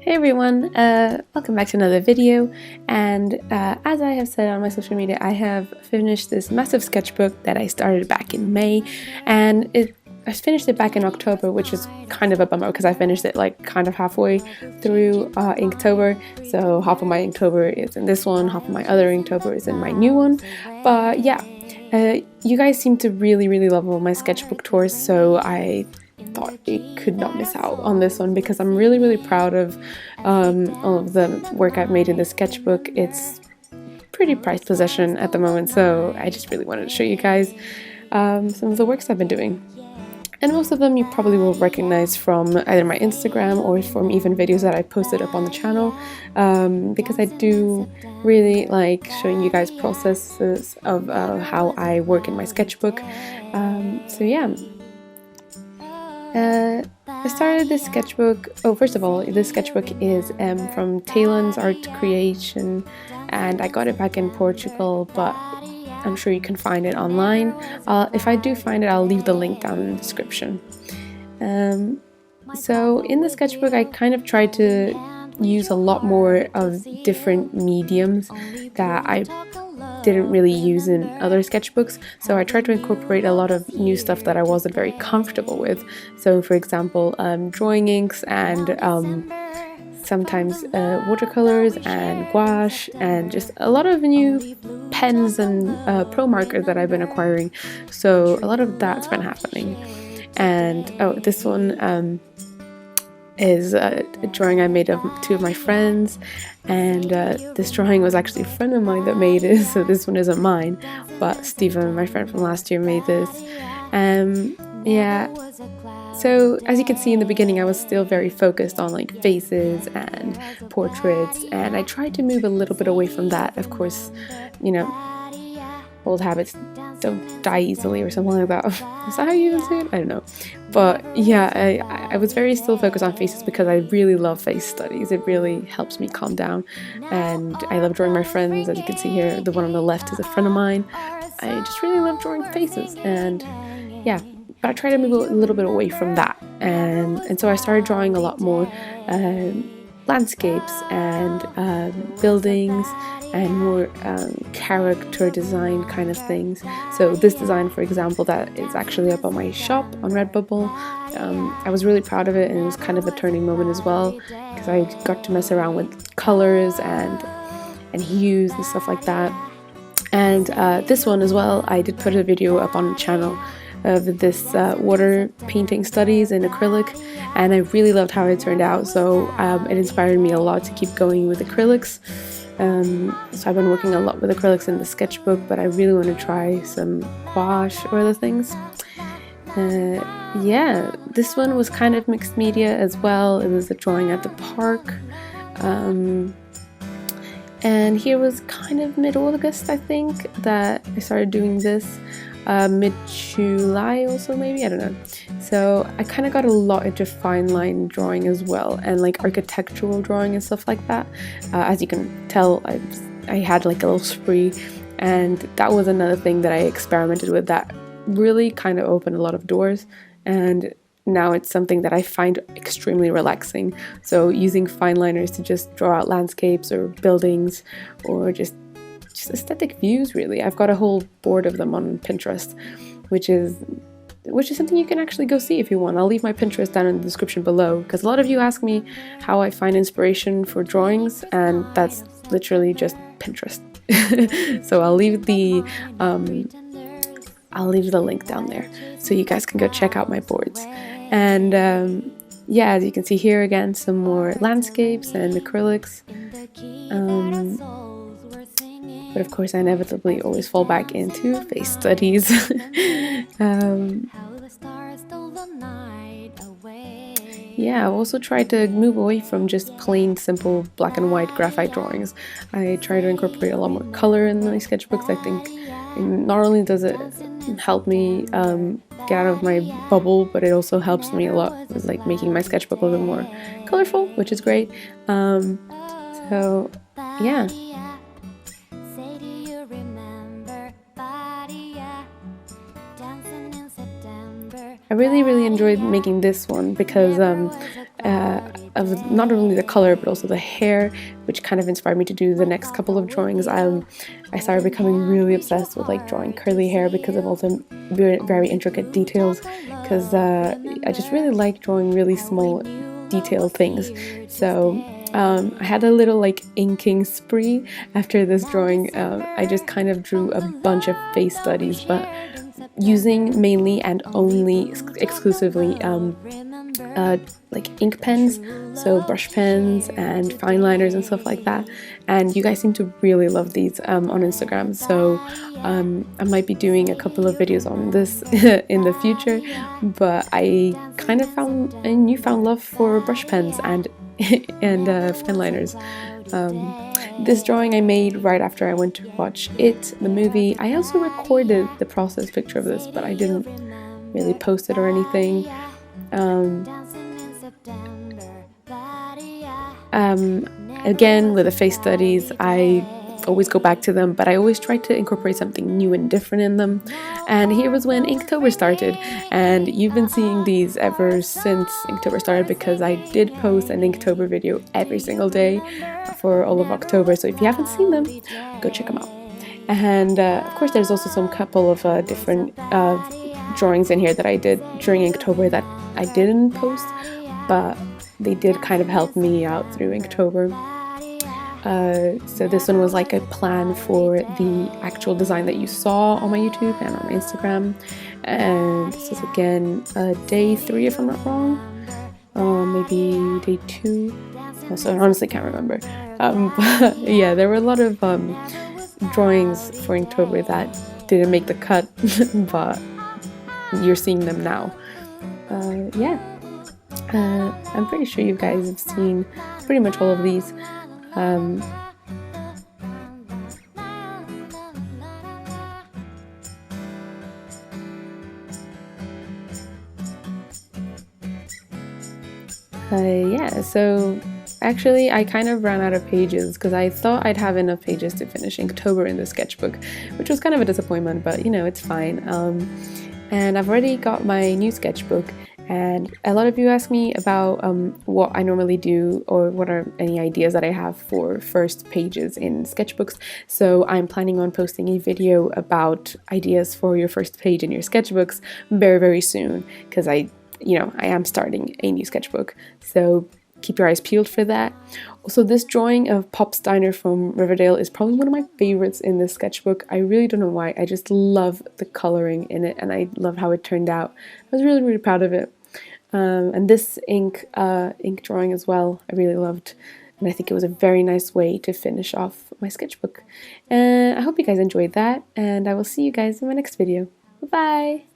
Hey everyone, welcome back to another video, and as I have said on my social media, I have finished this massive sketchbook that I started back in May, and I finished it back in October, which is kind of a bummer because I finished it like kind of halfway through Inktober, so half of my Inktober is in this one, half of my other Inktober is in my new one, but yeah, you guys seem to really love all my sketchbook tours, so I thought it could not miss out on this one because I'm really proud of all of the work I've made in this sketchbook. It's pretty prized possession at the moment, so I just really wanted to show you guys some of the works I've been doing. And most of them you probably will recognize from either my Instagram or from even videos that I posted up on the channel, because I do really like showing you guys processes of how I work in my sketchbook. So yeah. I started this sketchbook, first of all, this sketchbook is from Talon's Art Creation, and I got it back in Portugal, but I'm sure you can find it online. If I do find it, I'll leave the link down in the description. So in the sketchbook, I kind of tried to use a lot more of different mediums that I didn't really use in other sketchbooks, so I tried to incorporate a lot of new stuff that I wasn't very comfortable with. So for example, drawing inks and sometimes watercolors and gouache, and just a lot of new pens and pro markers that I've been acquiring, so a lot of that's been happening. And this one is a drawing I made of two of my friends, and this drawing was actually a friend of mine that made it, so this one isn't mine, but Stephen, my friend from last year, made this. Yeah, so as you can see in the beginning, I was still very focused on like faces and portraits, and I tried to move a little bit away from that. Of course, you know, old habits don't die easily or something like that. Is that how you even say it? I don't know. But yeah, I was very still focused on faces because I really love face studies. It really helps me calm down, and I love drawing my friends. As you can see here, the one on the left is a friend of mine. I just really love drawing faces, and yeah, but I try to move a little bit away from that, and so I started drawing a lot more landscapes and buildings and more character design kind of things. So this design, for example, that is actually up on my shop on Redbubble, I was really proud of it, and it was kind of a turning moment as well because I got to mess around with colors and hues and stuff like that. And this one as well, I did put a video up on the channel of this water painting studies in acrylic, and I really loved how it turned out, so it inspired me a lot to keep going with acrylics. So I've been working a lot with acrylics in the sketchbook, but I really want to try some gouache or other things. Yeah, this one was kind of mixed media as well. It was a drawing at the park, and here was kind of mid-August, I think, that I started doing this. Mid-July also, maybe, I don't know. So I kind of got a lot into fine line drawing as well, and like architectural drawing and stuff like that. As you can tell, I had like a little spree, and that was another thing that I experimented with that really kind of opened a lot of doors, and now it's something that I find extremely relaxing. So using fine liners to just draw out landscapes or buildings or just aesthetic views, really. I've got a whole board of them on Pinterest, which is something you can actually go see if you want. I'll leave my Pinterest down in the description below, because a lot of you ask me how I find inspiration for drawings, and that's literally just Pinterest. So I'll leave the link down there so you guys can go check out my boards. And yeah, as you can see here again, some more landscapes and acrylics. But of course I inevitably always fall back into face studies. Yeah, I've also tried to move away from just plain simple black and white graphite drawings. I try to incorporate a lot more color in my sketchbooks. I think not only does it help me get out of my bubble, but it also helps me a lot with like making my sketchbook a little bit more colorful, which is great. So yeah. I really enjoyed making this one because of not only the color but also the hair, which kind of inspired me to do the next couple of drawings. I started becoming really obsessed with like drawing curly hair because of all the very intricate details, because I just really like drawing really small detailed things. So I had a little like inking spree after this drawing. I just kind of drew a bunch of face studies, but using mainly and only exclusively like ink pens, so brush pens and fine liners and stuff like that. And you guys seem to really love these on Instagram, so I might be doing a couple of videos on this in the future. But I kind of found a newfound love for brush pens and fine liners. This drawing I made right after I went to watch It, the movie. I also recorded the process picture of this, but I didn't really post it or anything. Again, with the face studies, I always go back to them, but I always try to incorporate something new and different in them. And here was when Inktober started, and you've been seeing these ever since Inktober started, because I did post an Inktober video every single day for all of October. So if you haven't seen them, go check them out. And of course there's also some couple of different drawings in here that I did during Inktober that I didn't post, but they did kind of help me out through Inktober. So this one was like a plan for the actual design that you saw on my YouTube and on my Instagram. And this is again day 3 if I'm not wrong, maybe day 2. So I honestly can't remember. But yeah, there were a lot of drawings for Inktober that didn't make the cut, but you're seeing them now. Yeah, I'm pretty sure you guys have seen pretty much all of these. Yeah, so actually I kind of ran out of pages because I thought I'd have enough pages to finish Inktober in the sketchbook, which was kind of a disappointment, but you know, it's fine. And I've already got my new sketchbook, and a lot of you ask me about what I normally do or what are any ideas that I have for first pages in sketchbooks. So I'm planning on posting a video about ideas for your first page in your sketchbooks very, very soon, because I am starting a new sketchbook, so keep your eyes peeled for that. Also, this drawing of Pop Steiner from Riverdale is probably one of my favorites in this sketchbook. I really don't know why, I just love the coloring in it and I love how it turned out. I was really, really proud of it. And this ink drawing as well, I really loved, and I think it was a very nice way to finish off my sketchbook. And I hope you guys enjoyed that, and I will see you guys in my next video. Bye-bye!